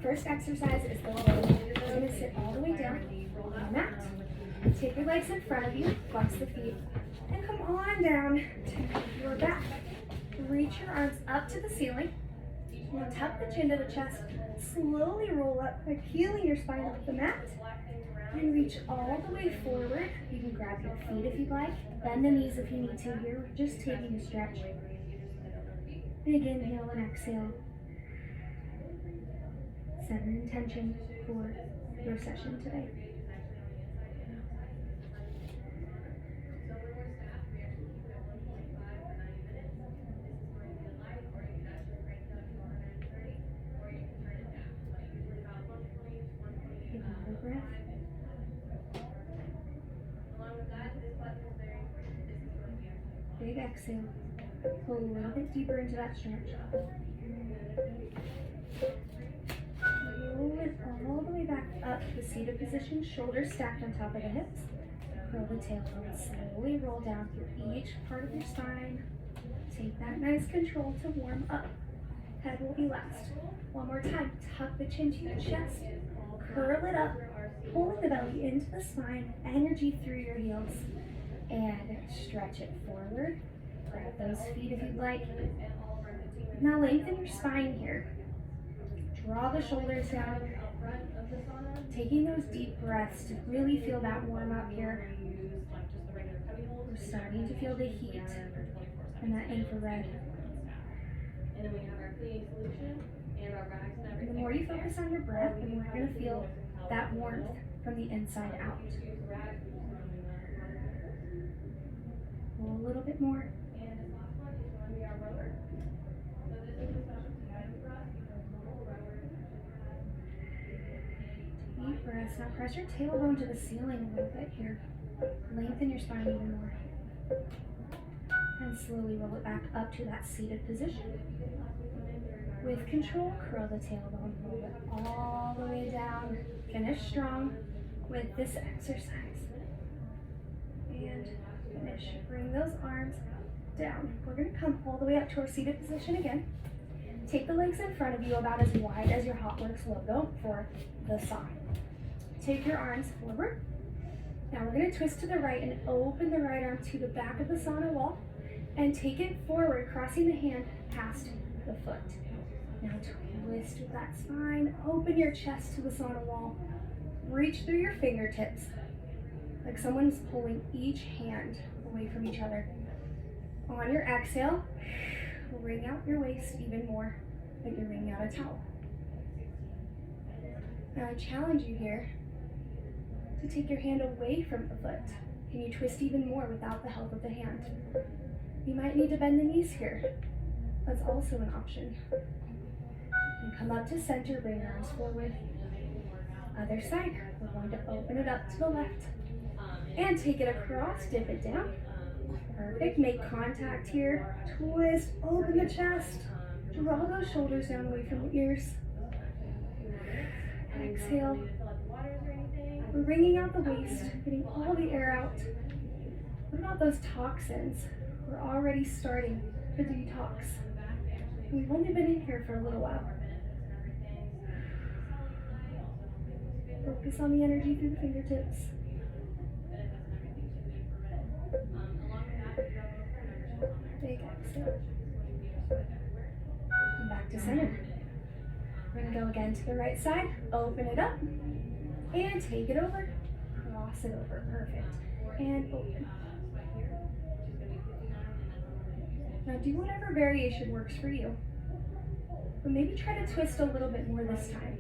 First exercise is the low. You're going to sit all the way down on the mat. Take your legs in front of you, flex the feet, and come on down to your back. Reach your arms up to the ceiling. Now tuck the chin to the chest. Slowly roll up by peeling your spine off the mat. And reach all the way forward. You can grab your feet if you'd like. Bend the knees if you need to here. We're just taking a stretch. Big inhale and exhale. Set an intention for your session today. Take another breath. Big exhale. Pull a little bit deeper into that stretch. Roll it all the way back up to the seated position, shoulders stacked on top of the hips. Curl the tailbone, slowly roll down through each part of your spine. Take that nice control to warm up. Head will be last. One more time, tuck the chin to your chest, curl it up, pulling the belly into the spine, energy through your heels, and stretch it forward. Grab those feet if you'd like. Now lengthen your spine here. Draw the shoulders down, taking those deep breaths to really feel that warm up here. We're starting to feel the heat and that infrared. And the more you focus on your breath, the more you're going to feel that warmth from the inside out. Pull a little bit more. Deep breaths. Now press your tailbone to the ceiling a little bit here. Lengthen your spine even more. And slowly roll it back up to that seated position. With control, curl the tailbone, roll it all the way down. Finish strong with this exercise. And finish. Bring those arms down. We're going to come all the way up to our seated position again. Take the legs in front of you about as wide as your HOTWORKS logo for the sauna. Take your arms forward. Now we're going to twist to the right and open the right arm to the back of the sauna wall and take it forward, crossing the hand past the foot. Now twist with that spine, open your chest to the sauna wall, reach through your fingertips like someone's pulling each hand away from each other. On your exhale, wring out your waist even more, like you're wringing out a towel. Now I challenge you here to take your hand away from the foot. Can you twist even more without the help of the hand? You might need to bend the knees here. That's also an option. And come up to center, bring your arms forward. Other side, we're going to open it up to the left. And take it across, dip it down. Perfect, make contact here. Twist, open the chest. Draw those shoulders down away from the ears. Exhale. We're wringing out the waist, getting all the air out. What about those toxins? We're already starting to detox. We've only been in here for a little while. Focus on the energy through the fingertips. Big exhale. And back to center. We're going to go again to the right side. Open it up. And take it over. Cross it over. Perfect. And open. Now do whatever variation works for you. But maybe try to twist a little bit more this time.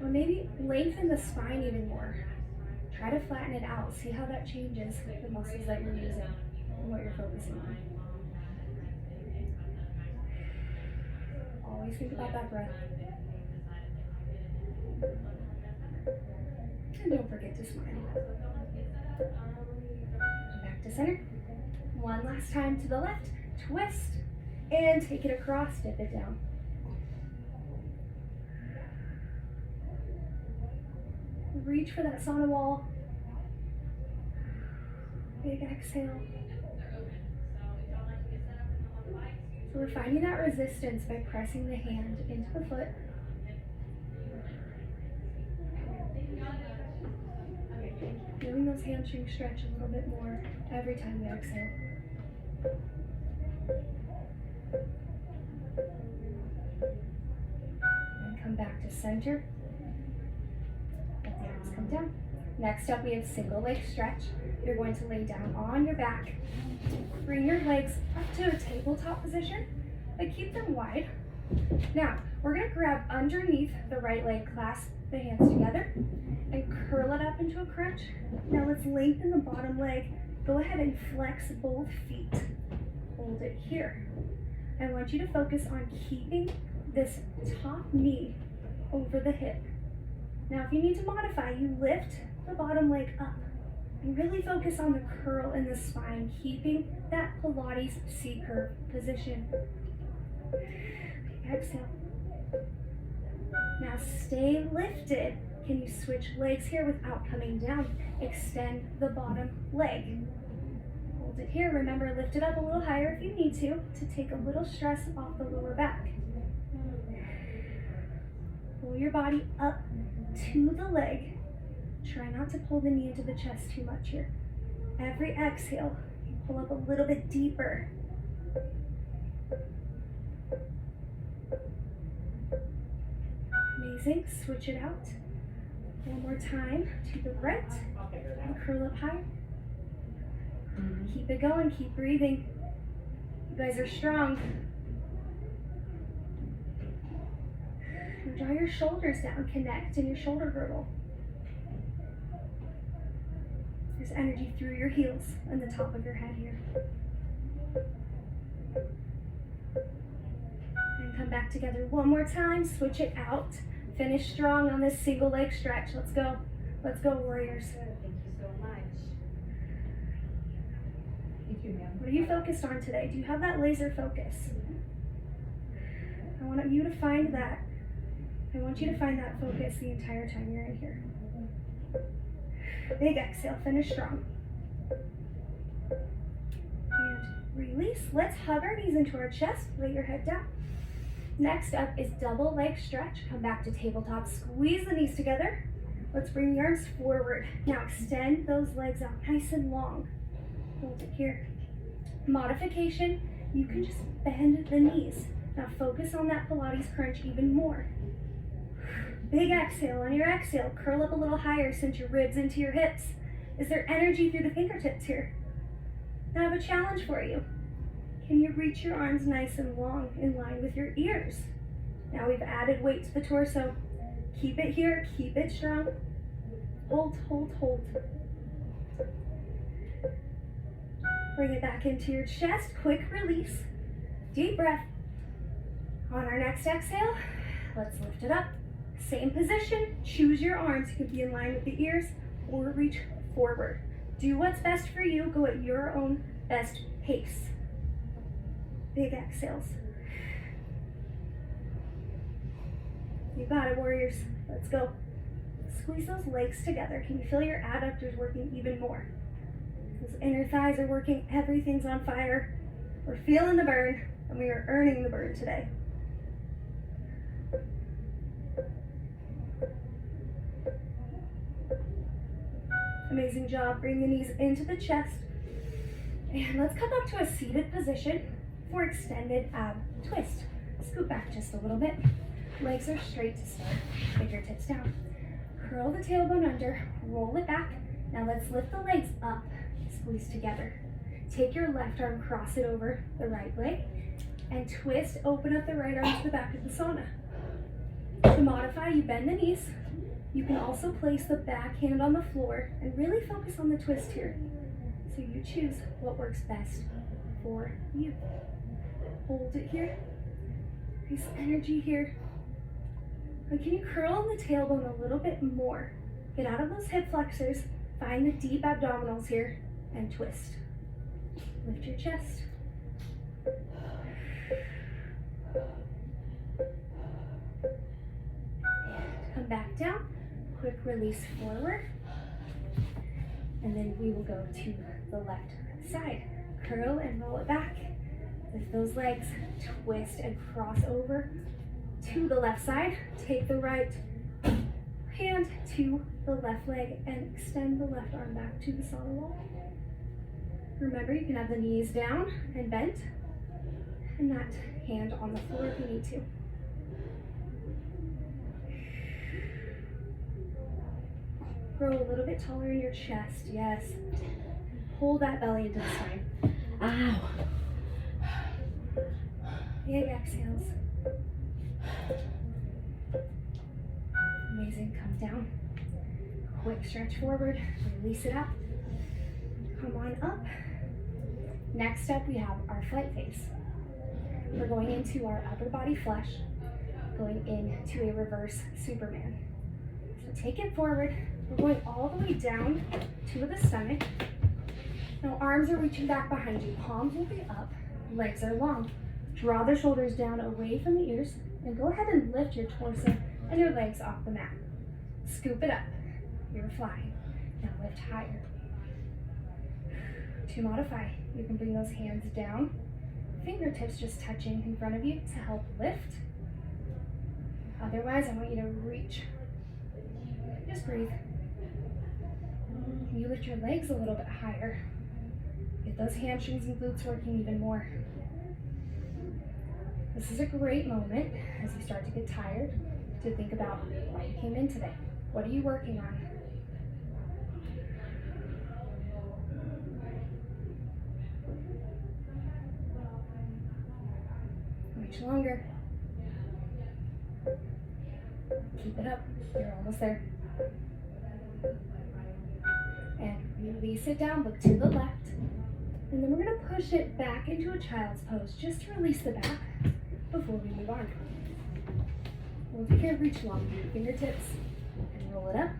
Or maybe lengthen the spine even more. Try to flatten it out. See how that changes the muscles that you're using and what you're focusing on. Always think about that breath. And don't forget to smile. Back to center. One last time to the left. Twist and take it across, dip it down. Reach for that sauna wall. Big exhale. So we're finding that resistance by pressing the hand into the foot. those hamstrings stretch a little bit more every time we exhale. And come back to center. Let the arms come down. Next up, we have single leg stretch. You're going to lay down on your back. Bring your legs up to a tabletop position, but keep them wide. Now, we're going to grab underneath the right leg, clasp the hands together, and curl it up into a crunch. Now let's lengthen the bottom leg. Go ahead and flex both feet. Hold it here. I want you to focus on keeping this top knee over the hip. Now, if you need to modify, you lift the bottom leg up and really focus on the curl in the spine, keeping that Pilates C-curve position. Exhale. Now stay lifted. Can you switch legs here without coming down? Extend the bottom leg. Hold it here. Remember, lift it up a little higher if you need to take a little stress off the lower back. Pull your body up to the leg. Try not to pull the knee into the chest too much here. Every exhale, you pull up a little bit deeper. Amazing. Switch it out. One more time to the right. And curl up high. Keep it going. Keep breathing. You guys are strong. And draw your shoulders down. Connect in your shoulder girdle. There's energy through your heels and the top of your head here. And come back together one more time. Switch it out. Finish strong on this single leg stretch. Let's go. Let's go, warriors. Thank you so much. Thank you, ma'am. What are you focused on today? Do you have that laser focus? I want you to find that. I want you to find that focus the entire time you're in here. Big exhale, finish strong. And release. Let's hug our knees into our chest. Lay your head down. Next up is double leg stretch. Come back to tabletop. Squeeze the knees together. Let's bring the arms forward. Now extend those legs out nice and long. Hold it here. Modification, you can just bend the knees. Now focus on that Pilates crunch even more. Big exhale. On your exhale, curl up a little higher, send your ribs into your hips. Is there energy through the fingertips here? Now I have a challenge for you. Can you reach your arms nice and long in line with your ears? Now we've added weight to the torso. Keep it here, keep it strong. Hold, hold, hold. Bring it back into your chest, quick release. Deep breath. On our next exhale, let's lift it up. Same position, choose your arms. You can be in line with the ears or reach forward. Do what's best for you, go at your own best pace. Big exhales. You got it, warriors. Let's go. Squeeze those legs together. Can you feel your adductors working even more? Those inner thighs are working. Everything's on fire. We're feeling the burn, and we are earning the burn today. Amazing job. Bring the knees into the chest. And let's come up to a seated position for extended ab twist. Scoot back just a little bit. Legs are straight to start. Fingertips down. Curl the tailbone under. Roll it back. Now let's lift the legs up. Squeeze together. Take your left arm, cross it over the right leg, and twist. Open up the right arm to the back of the sauna. To modify, you bend the knees. You can also place the back hand on the floor and really focus on the twist here. So you choose what works best for you. Hold it here. Nice energy here. But can you curl the tailbone a little bit more? Get out of those hip flexors. Find the deep abdominals here and twist. Lift your chest. And come back down. Quick release forward. And then we will go to the left side. Curl and roll it back. Lift those legs, twist and cross over to the left side. Take the right hand to the left leg and extend the left arm back to the solid wall. Remember, you can have the knees down and bent, and that hand on the floor if you need to. Grow a little bit taller in your chest, yes. Pull that belly into the spine. Ow. Big exhales. Amazing, come down. Quick stretch forward, release it up. Come on up. Next up, we have our flight phase. We're going into our upper body flush, going into a reverse Superman. So take it forward. We're going all the way down to the stomach. Now arms are reaching back behind you. Palms will be up. Legs are long. Draw the shoulders down away from the ears and go ahead and lift your torso and your legs off the mat. Scoop it up. You're flying. Now lift higher. To modify, you can bring those hands down. Fingertips just touching in front of you to help lift. Otherwise, I want you to reach. Just breathe. You lift your legs a little bit higher. Get those hamstrings and glutes working even more. This is a great moment as you start to get tired to think about why you came in today. What are you working on? Reach longer. Keep it up. You're almost there. And release it down, look to the left. And then we're gonna push it back into a child's pose just to release the back before we move on. Over here, reach long with your fingertips and roll it up.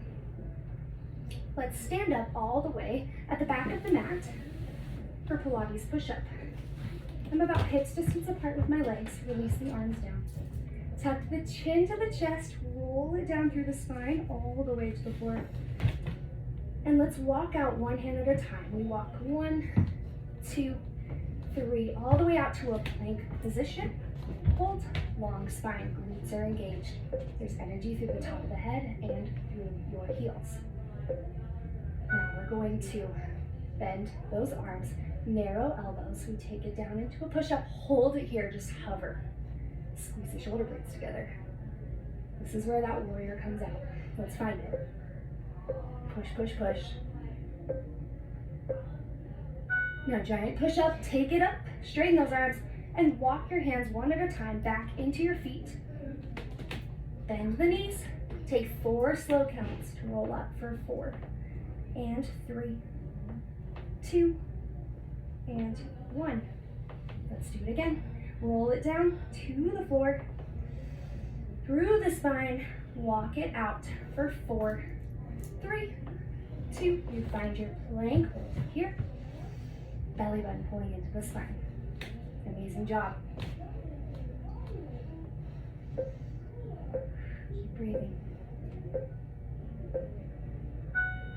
Let's stand up all the way at the back of the mat for Pilates push-up. I'm about hips distance apart with my legs. Release the arms down. Tuck the chin to the chest, roll it down through the spine all the way to the floor. And let's walk out one hand at a time. We walk 1, 2, 3, all the way out to a plank position. Hold, long spine, glutes are engaged. There's energy through the top of the head and through your heels. Now we're going to bend those arms, narrow elbows. We take it down into a push-up, hold it here, just hover. Squeeze the shoulder blades together. This is where that warrior comes out. Let's find it. Push, push, push. Now giant push up, take it up, straighten those arms, and walk your hands one at a time back into your feet. Bend the knees. Take 4 slow counts to roll up for 4 and 3, 2, and 1. Let's do it again. Roll it down to the floor, through the spine, walk it out for 4, 3, 2. You find your plank over here. Belly button pulling into the spine. Amazing job. Keep breathing.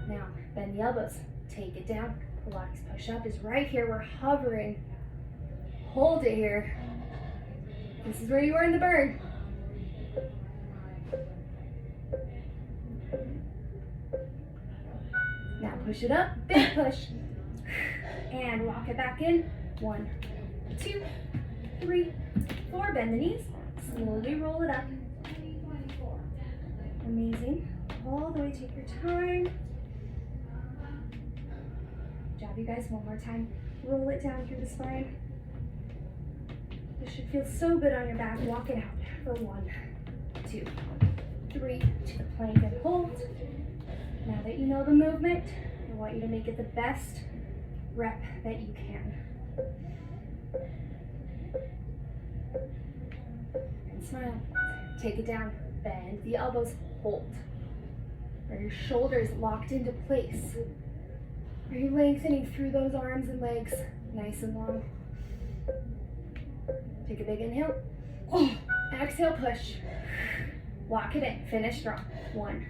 Now, bend the elbows. Take it down. Pilates push-up is right here. We're hovering. Hold it here. This is where you are in the burn. Now push it up. Big push. And walk it back in. 1, 2, 3, 4. Bend the knees. Slowly roll it up. Amazing. All the way, take your time. Good job, you guys. One more time. Roll it down through the spine. This should feel so good on your back. Walk it out for 1, 2, 3. To the plank and hold. Now that you know the movement, I want you to make it the best rep that you can. And smile. Take it down. Bend the elbows. Hold. Are your shoulders locked into place? Are you lengthening through those arms and legs? Nice and long. Take a big inhale. Exhale, push. Walk it in. Finish strong. 1,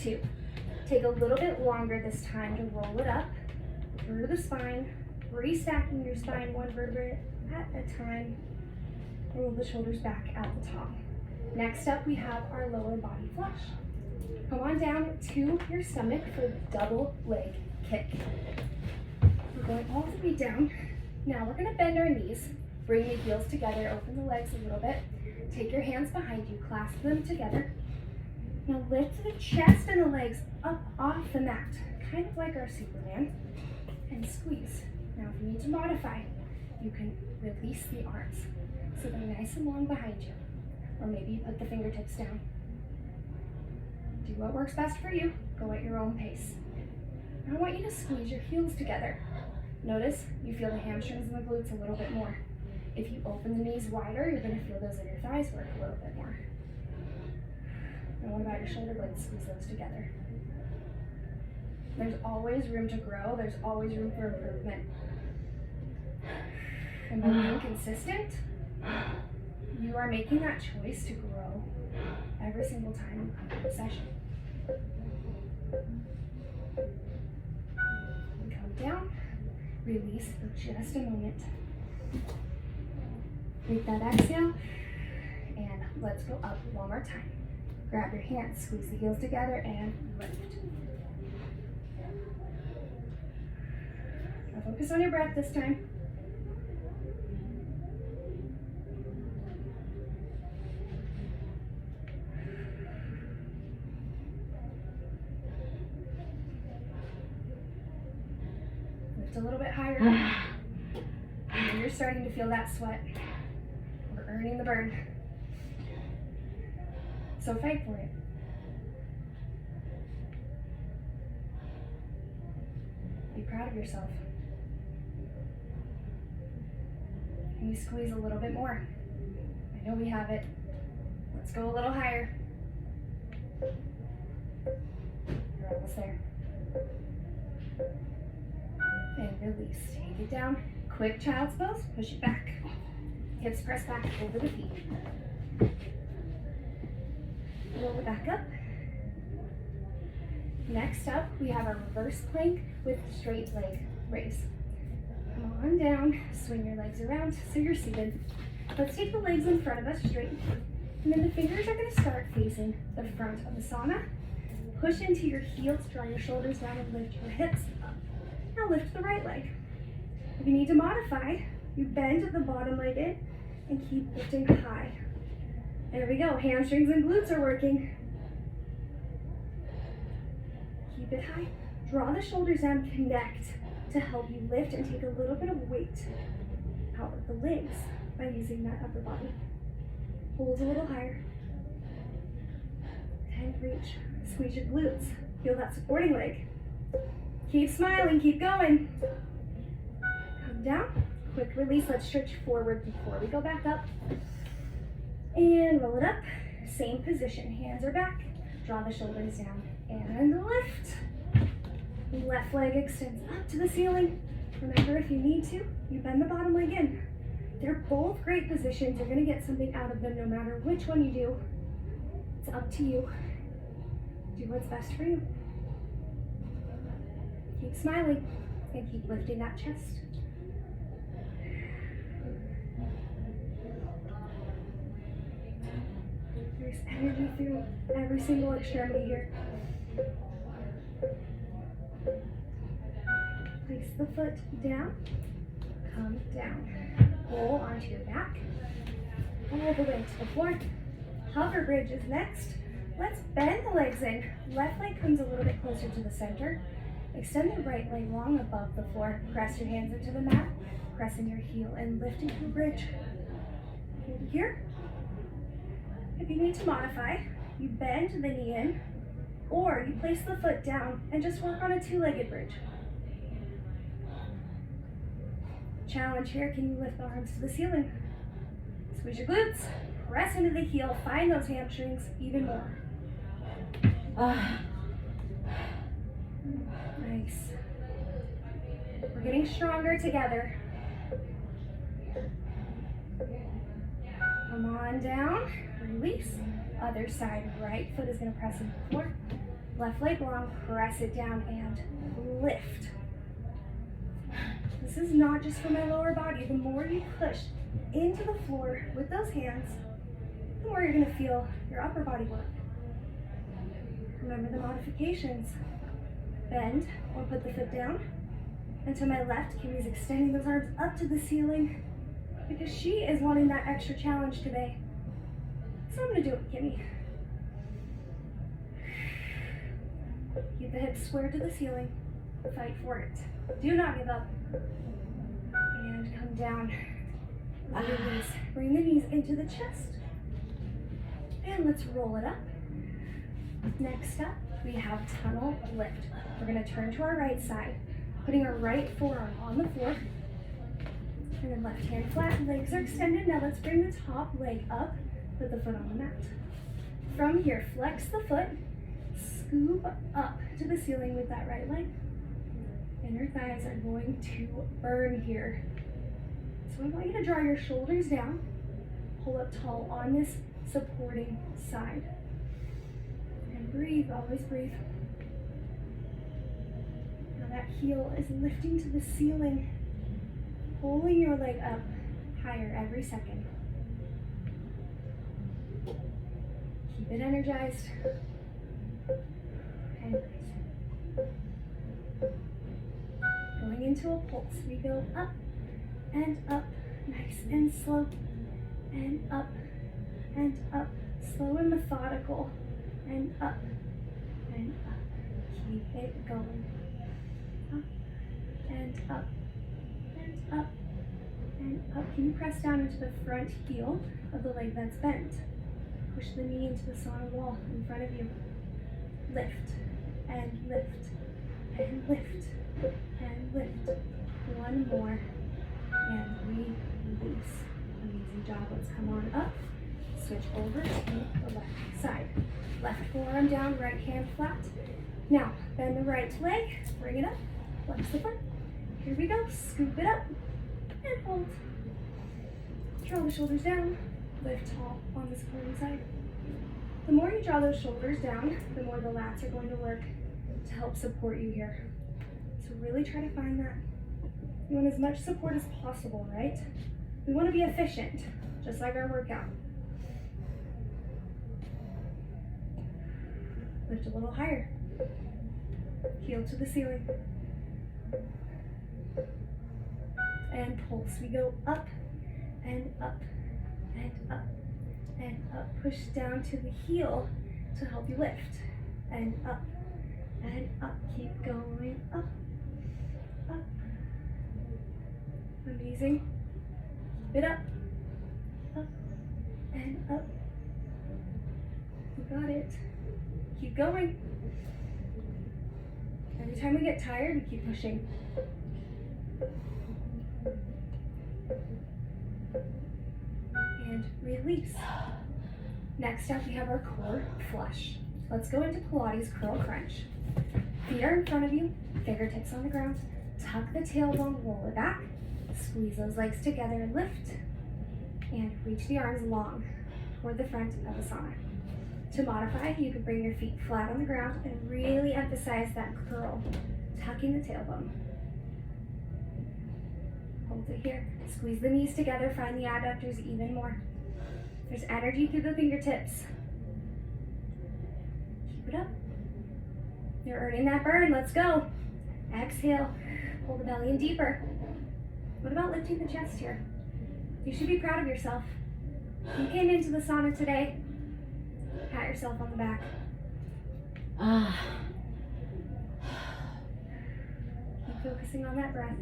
2. Take a little bit longer this time to roll it up through the spine, restacking your spine 1 vertebrae at a time. Roll the shoulders back at the top. Next up, we have our lower body flush. Come on down to your stomach for double leg kick. We're going all the way down. Now we're gonna bend our knees, bring the heels together, open the legs a little bit. Take your hands behind you, clasp them together. Now lift the chest and the legs up off the mat, kind of like our Superman, and squeeze. Now if you need to modify, you can release the arms so they're nice and long behind you. Or maybe you put the fingertips down. Do what works best for you. Go at your own pace. Now I want you to squeeze your heels together. Notice you feel the hamstrings and the glutes a little bit more. If you open the knees wider, you're going to feel those inner thighs work a little bit more. And what about your shoulder blades? Squeeze those together. There's always room to grow. There's always room for improvement. And by being consistent, you are making that choice to grow every single time you come to a session. Come down, release for just a moment. Take that exhale, and let's go up one more time. Grab your hands, squeeze the heels together, and lift. Now focus on your breath this time. Lift a little bit higher. And you're starting to feel that sweat. We're earning the burn. So fight for it. Be proud of yourself. Can you squeeze a little bit more? I know we have it. Let's go a little higher. You're almost there. And release. Take it down. Quick child's pose. Push it back. Hips press back over the feet. Roll it back up. Next up, we have our reverse plank with straight leg raise. Come on down, swing your legs around so you're seated. Let's take the legs in front of us straight, and then the fingers are going to start facing the front of the sauna. Push into your heels, draw your shoulders down and lift your hips up. Now lift the right leg. If you need to modify, you bend the bottom leg in and keep lifting high. There we go, hamstrings and glutes are working. Keep it high. Draw the shoulders down, connect to help you lift and take a little bit of weight out of the legs by using that upper body. Hold a little higher. And reach. Squeeze your glutes. Feel that supporting leg. Keep smiling, keep going. Come down. Quick release. Let's stretch forward before we go back up. And roll it up. Same position. Hands are back. Draw the shoulders down. And lift. Left leg extends up to the ceiling. Remember, if you need to, you bend the bottom leg in. They're both great positions. You're going to get something out of them no matter which one you do. It's up to you. Do what's best for you. Keep smiling and keep lifting that chest. There's energy through every single extremity here. Place the foot down, come down. Roll onto your back, all the way to the floor. Hover bridge is next. Let's bend the legs in. Left leg comes a little bit closer to the center. Extend the right leg long above the floor. Press your hands into the mat. Press in your heel and lift into a bridge. Hold here. If you need to modify, you bend the knee in, or you place the foot down and just work on a two-legged bridge. Challenge here, can you lift the arms to the ceiling? Squeeze your glutes, press into the heel, find those hamstrings even more. Nice. We're getting stronger together. Come on down, release. Other side, right foot is going to press into the floor. Left leg long, press it down and lift. This is not just for my lower body. The more you push into the floor with those hands, the more you're going to feel your upper body work. Remember the modifications. Bend or put the foot down. And to my left, Kimmy's extending those arms up to the ceiling because she is wanting that extra challenge today. So I'm gonna do it with Kimmy. Keep the hips square to the ceiling. Fight for it. Do not give up. And come down. Release. Bring the knees into the chest. And let's roll it up. Next up, we have tunnel lift. We're gonna turn to our right side, putting our right forearm on the floor. And then left hand flat, legs are extended. Now let's bring the top leg up, put the foot on the mat. From here, flex the foot, scoop up to the ceiling with that right leg. Inner thighs are going to burn here. So I want you to draw your shoulders down, pull up tall on this supporting side. And breathe, always breathe. Now that heel is lifting to the ceiling, pulling your leg up higher every second. Keep it energized. And breathe. Going into a pulse, we go up and up, nice and slow, and up, slow and methodical, and up, and up. Keep it going. Up, and up, and up, and up. Can you press down into the front heel of the leg that's bent? Push the knee into the sauna wall in front of you. Lift, and lift, and lift, and lift. One more, and release. Amazing job. Let's come on up. Switch over to the left side. Left forearm down, right hand flat. Now, bend the right leg, bring it up, flex the foot. Here we go, scoop it up, and hold. Draw the shoulders down, lift tall on the supporting side. The more you draw those shoulders down, the more the lats are going to work to help support you here. So really try to find that. You want as much support as possible, right? We want to be efficient, just like our workout. Lift a little higher. Heel to the ceiling. And pulse. We go up and up and up and up. Push down to the heel to help you lift. And up and up. Keep going up, up. Amazing. Keep it up, up, and up. You got it. Keep going. Every time we get tired, we keep pushing. And release. Next up, we have our core flush. Let's go into Pilates curl crunch. Feet are in front of you, fingertips on the ground. Tuck the tailbone, roll it back. Squeeze those legs together and lift. And reach the arms long toward the front of the sauna. To modify, you can bring your feet flat on the ground and really emphasize that curl, tucking the tailbone. Hold it here. Squeeze the knees together, find the adductors even more. There's energy through the fingertips. Keep it up. You're earning that burn. Let's go. Exhale. Pull the belly in deeper. What about lifting the chest here? You should be proud of yourself. You came into the sauna today. Pat yourself on the back. Keep focusing on that breath.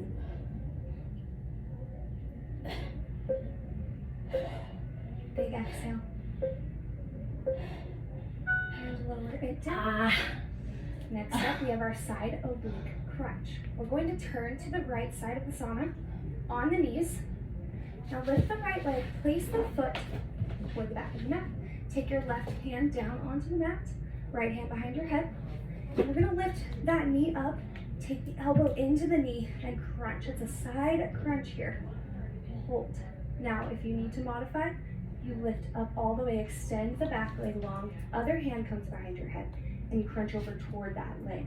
Big exhale. And lower it down. Next up, we have our side oblique crunch. We're going to turn to the right side of the sauna on the knees. Now lift the right leg, place the foot toward the back of the mat. Take your left hand down onto the mat, right hand behind your head. And we're gonna lift that knee up, take the elbow into the knee and crunch. It's a side crunch here. Hold. Now, if you need to modify, you lift up all the way, extend the back leg long, other hand comes behind your head, and you crunch over toward that leg.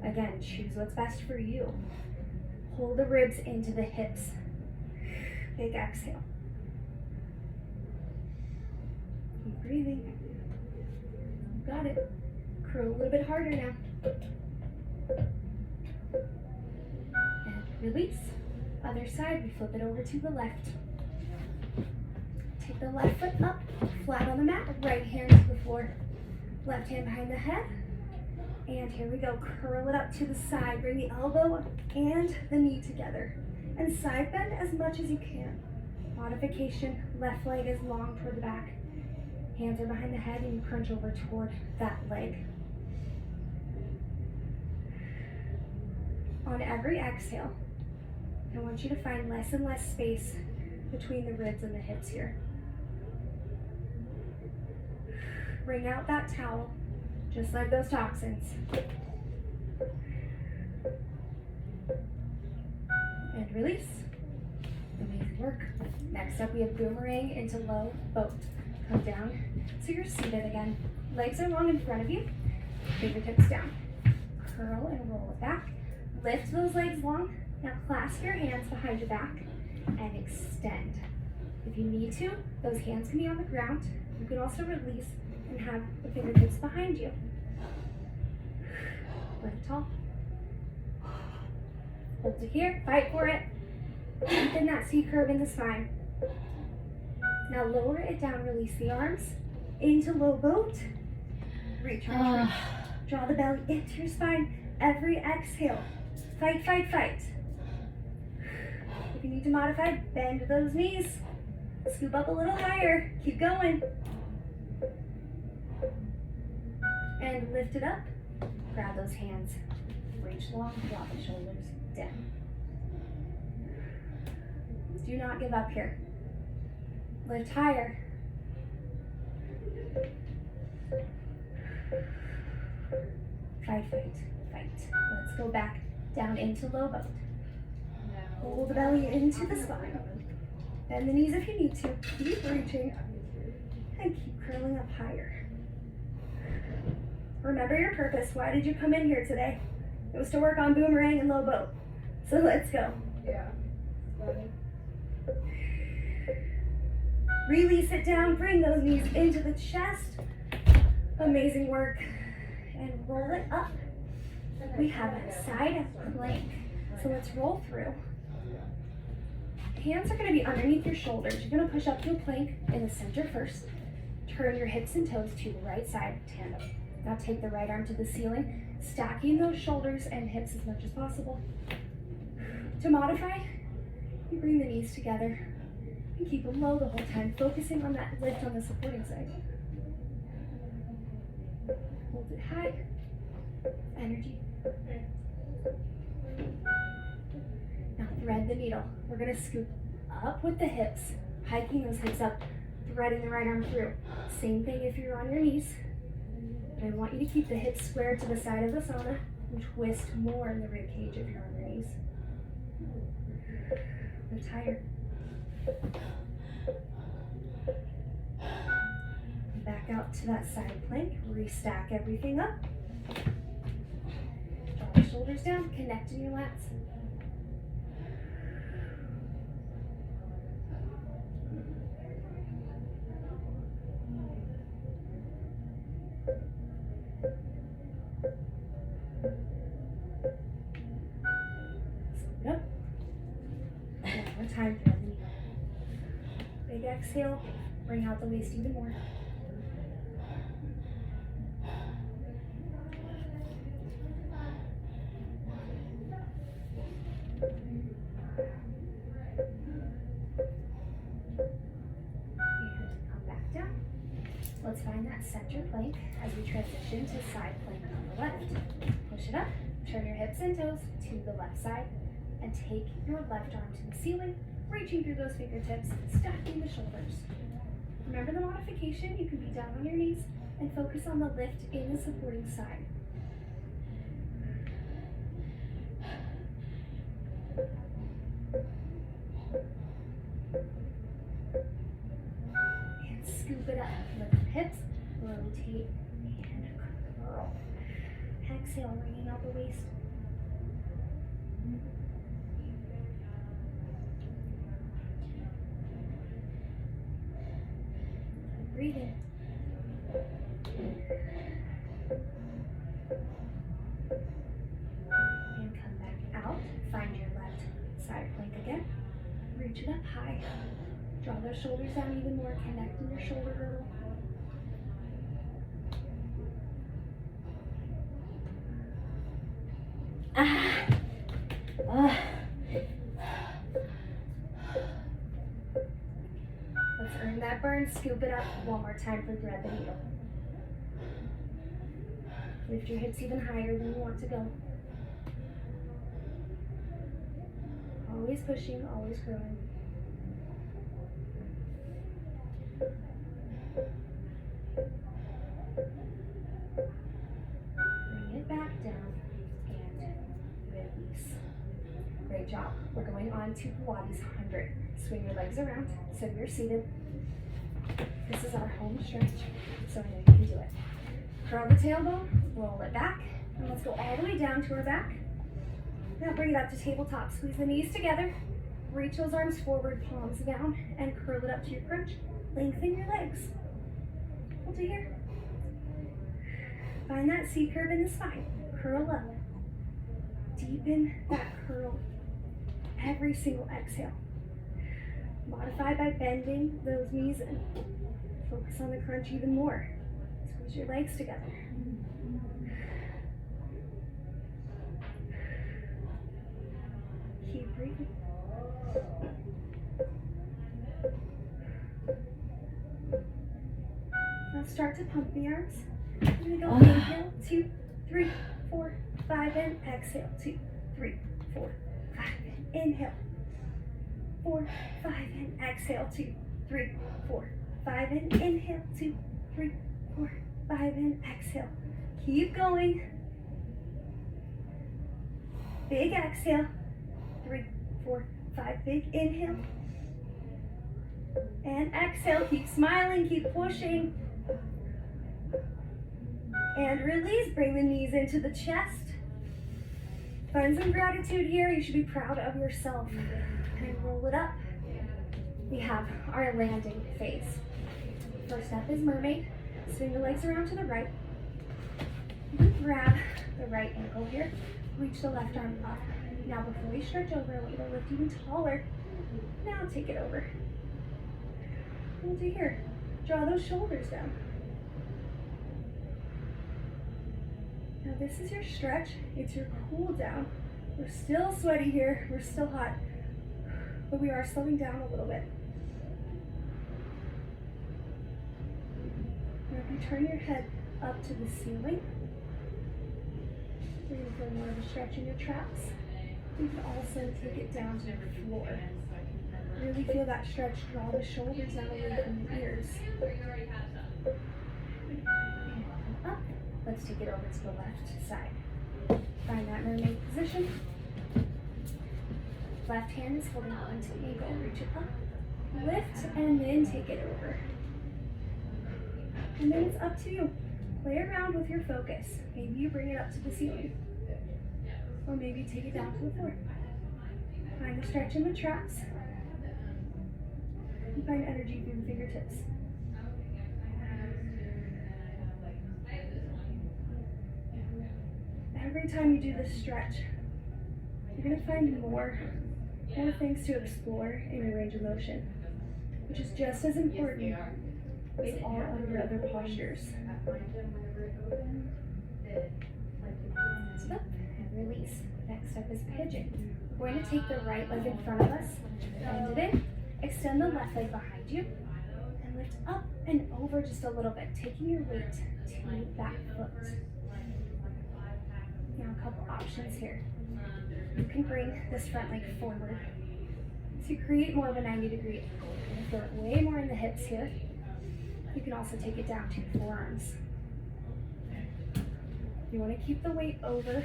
Again, choose what's best for you. Pull the ribs into the hips. Big exhale. Keep breathing. got it. Curl a little bit harder now. And release. Other side, we flip it over to the left. Take the left foot up, flat on the mat, right hand to the floor. Left hand behind the head. And here we go, curl it up to the side. Bring the elbow and the knee together. And side bend as much as you can. Modification, left leg is long toward the back. Hands are behind the head and you crunch over toward that leg. On every exhale, I want you to find less and less space between the ribs and the hips here. Bring out that towel, just like those toxins. And release. Amazing work. Next up, we have boomerang into low boat. Come down so you're seated again. Legs are long in front of you. Fingertips down. Curl and roll it back. Lift those legs long. Now clasp your hands behind your back and extend. If you need to, those hands can be on the ground. You can also release and have the fingertips behind you. Lift tall. Hold it here. Fight for it. Deepen that C curve in the spine. Now lower it down. Release the arms into low boat. Reach, reach. Draw the belly into your spine. Every exhale. Fight, fight, fight. If you need to modify, bend those knees. Scoop up a little higher. Keep going. And lift it up. Grab those hands. Reach long, drop the shoulders down. Do not give up here. Lift higher. Fight, fight, fight. Let's go back down into low boat. Hold the belly into the spine. Bend the knees if you need to. Keep reaching. And keep curling up higher. Remember your purpose. Why did you come in here today? It was to work on boomerang and low boat. So let's go. Yeah. Release it down. Bring those knees into the chest. Amazing work. And roll it up. We have a side plank. So let's roll through. Hands are going to be underneath your shoulders. You're going to push up to a plank in the center first. Turn your hips and toes to the right side, tandem. Now take the right arm to the ceiling, stacking those shoulders and hips as much as possible. To modify, you bring the knees together and keep them low the whole time, focusing on that lift on the supporting side. Hold it high. Energy. Now thread the needle. We're going to scoop up with the hips, hiking those hips up, threading the right arm through. Same thing if you're on your knees. But I want you to keep the hips square to the side of the sauna and twist more in the rib cage if you're on your knees. Lift higher. Back out to that side plank. Restack everything up. Draw the shoulders down. Connect in your lats. Yep. One more time. Big exhale. Bring out the waist even more. And come back down. Let's find that center plank as we transition to side plank on the left. Push it up. Turn your hips and toes to the left side and take your left arm to the ceiling, reaching through those fingertips, stacking the shoulders. Remember the modification, you can be down on your knees and focus on the lift in the supporting side. And scoop it up, lift hips, rotate, and curl. Exhale, bringing out the waist. Breathe in. Draw those shoulders down even more, connecting your shoulder girdle. Let's earn that burn, scoop it up one more time for thread the needle. Lift your hips even higher than you want to go. Always pushing, always growing. Bring it back down and release. Great job. We're going on to Pilates 100. Swing your legs around so you're seated. This is our home stretch, so I know you can do it. Curl the tailbone, roll it back, and let's go all the way down to our back. Now bring it up to tabletop. Squeeze the knees together. Reach those arms forward, palms down, and curl it up to your crunch. Lengthen your legs. Hold it here. Find that C curve in the spine. Curl up. Deepen that curl every single exhale. Modify by bending those knees in. Focus on the crunch even more. Squeeze your legs together. Keep breathing. Now start to pump the arms. We're gonna go inhale, 2, 3, 4, 5, and exhale, 2, 3, 4, 5, and inhale, 4, 5, and exhale, 2, 3, 4, 5, and inhale, 2, 3, 4, 5, and exhale. Keep going. Big exhale, 3, 4, 5, big inhale, and exhale. Keep smiling, keep pushing. And release, bring the knees into the chest. Find some gratitude here. You should be proud of yourself. And roll it up. We have our landing phase. First step is mermaid. Swing the legs around to the right. Grab the right ankle here. Reach the left arm up. Now before we stretch over, I want you to lift even taller. Now take it over. Hold it here. Draw those shoulders down. Now this is your stretch. It's your cool down. We're still sweaty here. We're still hot. But we are slowing down a little bit. Now if you turn your head up to the ceiling, you're going to feel more of a stretch in your traps. You can also take it down to the floor. Really feel that stretch. Draw the shoulders down away from the ears. Up. Let's take it over to the left side. Find that mermaid position. Left hand is holding on to the ankle. Reach it up. Lift and then take it over. And then it's up to you. Play around with your focus. Maybe you bring it up to the ceiling. Or maybe take it down to the floor. Find the stretch in the traps. And find energy through the fingertips. Every time you do this stretch, you're going to find more things to explore in your range of motion, which is just as important as all of your other postures. So up and release. Next step is pigeon. We're going to take the right leg in front of us, bend it in, extend the left leg behind you, and lift up and over just a little bit, taking your weight to that foot. Now a couple options here. You can bring this front leg forward to create more of a 90-degree angle. You're going to throw it way more in the hips here. You can also take it down to your forearms. You want to keep the weight over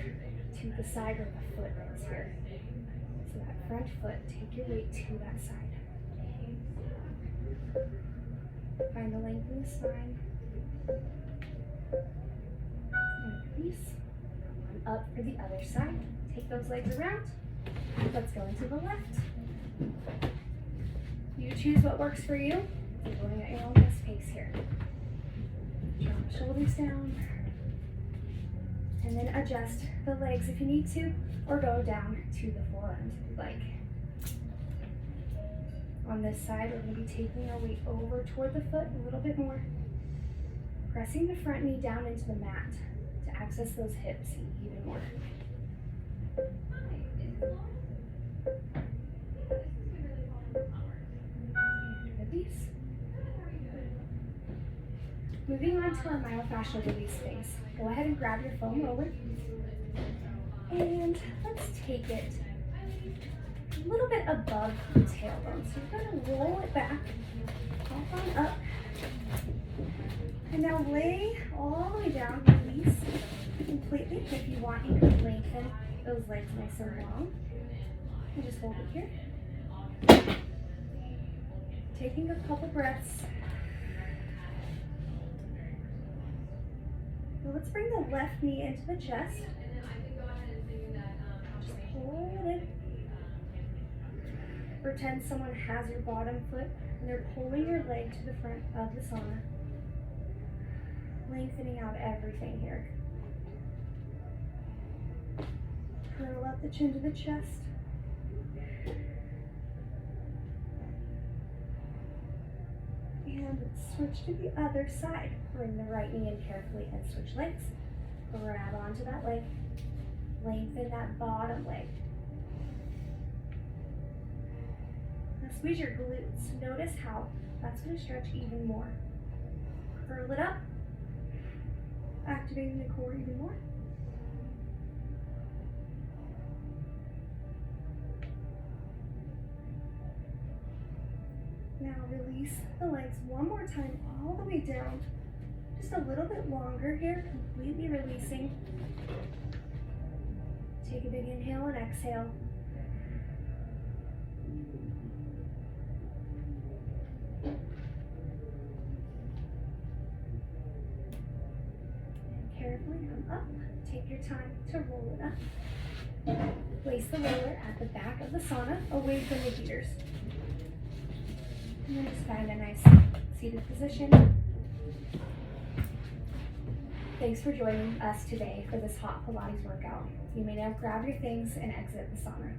to the side where the foot is here. So that front foot, take your weight to that side. Find the length in the spine. And release. Up for the other side. Take those legs around. Let's go into the left. You choose what works for you. You're going at your own best pace here. Draw the shoulders down. And then adjust the legs if you need to, or go down to the forearms if you'd like. On this side, we're going to be taking our weight over toward the foot a little bit more. Pressing the front knee down into the mat to access those hips even more. And release. Moving on to our myofascial release phase. Go ahead and grab your foam roller. And let's take it a little bit above the tailbone. So you're going to roll it back, hop on up, and now lay all the way down, release completely. If you want, you can lengthen those legs nice and long. And just hold it here. Taking a couple breaths. Now let's bring the left knee into the chest. Just hold it. Pretend someone has your bottom foot and they're pulling your leg to the front of the sauna. Lengthening out everything here. Curl up the chin to the chest. And switch to the other side. Bring the right knee in carefully and switch legs. Grab onto that leg. Lengthen that bottom leg. Now squeeze your glutes. Notice how that's going to stretch even more. Curl it up. Activating the core even more. Now release the legs one more time all the way down. Just a little bit longer here, completely releasing. Take a big inhale and exhale. And carefully come up. Take your time to roll it up. Place the roller at the back of the sauna, away from the heaters. And then just find a nice seated position. Thanks for joining us today for this hot Pilates workout. You may now grab your things and exit the sauna.